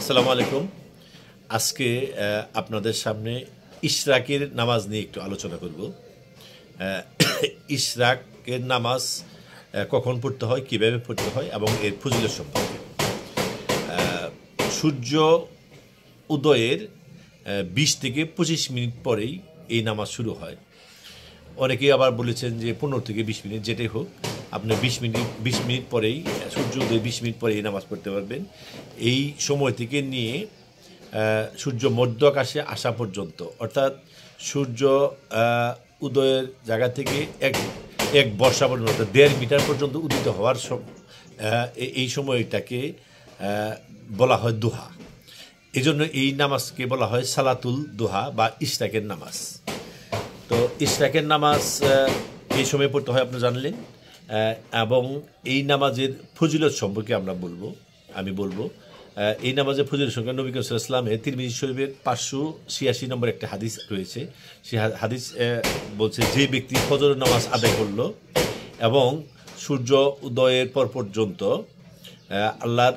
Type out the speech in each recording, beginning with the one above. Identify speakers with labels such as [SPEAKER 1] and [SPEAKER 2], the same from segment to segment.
[SPEAKER 1] আসসালামু আলাইকুম। আজকে আপনাদের সামনে ইশরাকের নামাজ নিয়ে একটু আলোচনা করব। ইশরাকের নামাজ কখন পড়তে হয়, কীভাবে পড়তে হয় এবং এর ফজিলত সম্পর্কে। সূর্য উদয়ের 20 থেকে 25 মিনিট পরেই এই নামাজ শুরু হয়। অনেকেই আবার বলেছেন যে 15 থেকে 20 মিনিট, যেটাই হোক, আপনি 20 মিনিট পরেই, সূর্য উদয় 20 মিনিট পরেই নামাজ পড়তে পারবেন। এই সময় থেকে নিয়ে সূর্য মধ্য আকাশে আসা পর্যন্ত, অর্থাৎ সূর্য উদয়ের জায়গা থেকে এক বর্ষা পর্যন্ত, অর্থাৎ 1.5 মিটার পর্যন্ত উদিত হওয়ার এই সময়টাকে বলা হয় দুহা। এই জন্য এই নামাজকে বলা হয় সালাতুল দুহা বা ইশরাকের নামাজ। তো ইশরাকের নামাজ এই সময় পড়তে হয় আপনি জানলেন, এবং এই নামাজের ফজিলত সম্পর্কে আমি বলবো। এই নামাজের ফজিলত সম্পর্কে নবী করিম সাল্লাল্লাহু আলাইহি ওয়াসাল্লামের তিরমিজি শরীফের 586 নম্বর একটা হাদিস রয়েছে। সেই হাদিস বলছে, যে ব্যক্তি ফজর নামাজ আদায় করলো এবং সূর্য উদয়ের পর পর্যন্ত আল্লাহর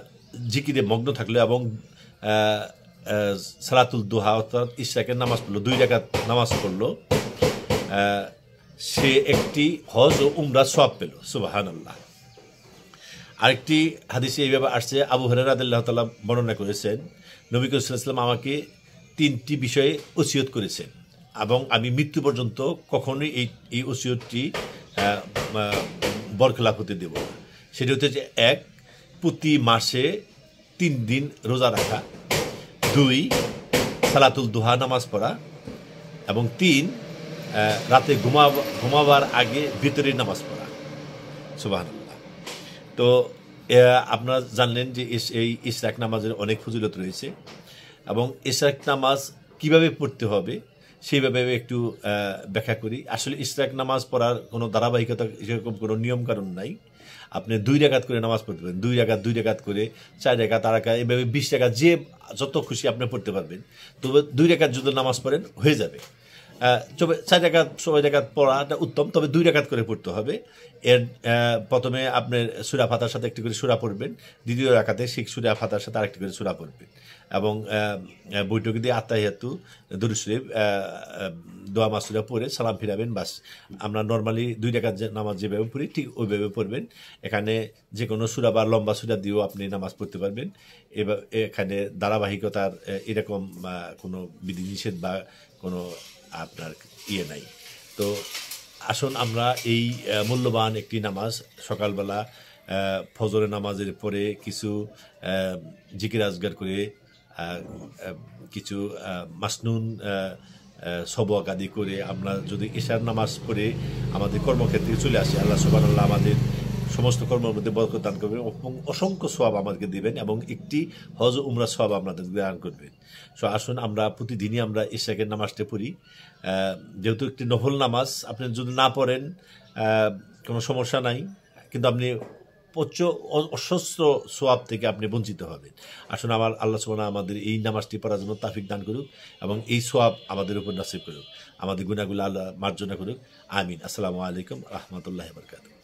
[SPEAKER 1] জিকিরে মগ্ন থাকলো এবং সালাতুল দুহা অর্থাৎ ইশরাকের নামাজ পড়লো, 2 রাকাত নামাজ পড়লো, সে একটি হজ ও উমরার সওয়াব পেল। সুবহানাল্লাহ। আরেকটি হাদিসে এইভাবে আসছে, আবু হুরায়রা রাদিয়াল্লাহু তাআলা বর্ণনা করেছেন, নবী করিম সাল্লাল্লাহু আলাইহি ওয়াসাল্লাম আমাকে 3টি বিষয়ে ওসিয়ত করেছেন এবং আমি মৃত্যু পর্যন্ত কখনোই এই ওসিয়তটি বরখেলাপ হতে দেব না। সেটি হচ্ছে যে, 1, প্রতি মাসে 3 দিন রোজা রাখা, 2, সালাতুল দুহা নামাজ পড়া, এবং 3, রাতে ঘুমাবার আগে ভিতরের নামাজ পড়া। সুবহানাল্লাহ। তো আপনারা জানলেন যে এই ইশরাক নামাজের অনেক ফজিলত রয়েছে, এবং ইশরাক নামাজ কিভাবে পড়তে হবে সেইভাবে একটু ব্যাখ্যা করি। আসলে ইশরাক নামাজ পড়ার কোনো ধারাবাহিকতা, সেরকম কোনো নিয়ম কানুন নাই। আপনি 2 রাকাত করে নামাজ পড়তে পারেন, 2 রাকাত করে 4 রাকাত, 8 রাকাত, এভাবে 20 রাকাত, যে যত খুশি আপনি পড়তে পারবেন। তবে 2 রাকাত যদি নামাজ পড়েন হয়ে যাবে। 4 রাকাত 6 রাকাত পড়াটা উত্তম, তবে 2 রাকাত করে পড়তে হবে। এর প্রথমে আপনার সূরা ফাতিহার সাথে একটি করে সূরা পড়বেন, দ্বিতীয় রাকাতে সেই সূরা ফাতিহার সাথে আরেকটি করে সূরা পড়বেন, এবং বৈঠকে দিয়ে আত্তাহিয়াতু, দুরূদ শরীফ, দোয়া মাসুরা পড়ে সালাম ফিরাবেন। বাস, আমরা নর্মালি 2 রাকাত নামাজ যেভাবে পড়ি ঠিক ওইভাবে পড়বেন। এখানে যে কোনো সূরা বা লম্বা সূরা দিয়েও আপনি নামাজ পড়তে পারবেন। এখানে ধারাবাহিকতার এরকম কোনো বিধিনিষেধ বা কোনো আপনার নাই। তো আসুন আমরা এই মূল্যবান একটি নামাজ, সকালবেলা ফজরের নামাজের পরে কিছু জিকির আজগার করে, কিছু মাসনুন সবক আদি করে আমরা যদি ইশার নামাজ পড়ে আমাদের কর্মক্ষেত্রে চলে আসি, আল্লাহ সুবহানাল্লাহ আমাদের সমস্ত কর্মের মধ্যে বরকত দান করবেন এবং অসংখ্য সওয়াব আমাদেরকে দিবেন, এবং একটি হজ উমরা সওয়াব আমাদের দান করবেন। সো আসুন আমরা প্রতিদিনই আমরা ইশরাকের নামাজটা পড়ি। যেহেতু একটি নফল নামাজ, আপনি যদি না পড়েন কোনো সমস্যা নাই, কিন্তু আপনি অসহস্র সওয়াব থেকে আপনি বঞ্চিত হবেন। আসুন আল্লাহ সুবহানাহু আমাদের এই নামাজটি পড়ার জন্য তৌফিক দান করুক এবং এই সওয়াব আমাদের উপর নসিব করুক, আমাদের গুনাহগুলো আল্লাহ মার্জনা করুক। আমিন। আসসালামু আলাইকুম রাহমাতুল্লাহি ওয়া বারাকাতুহু।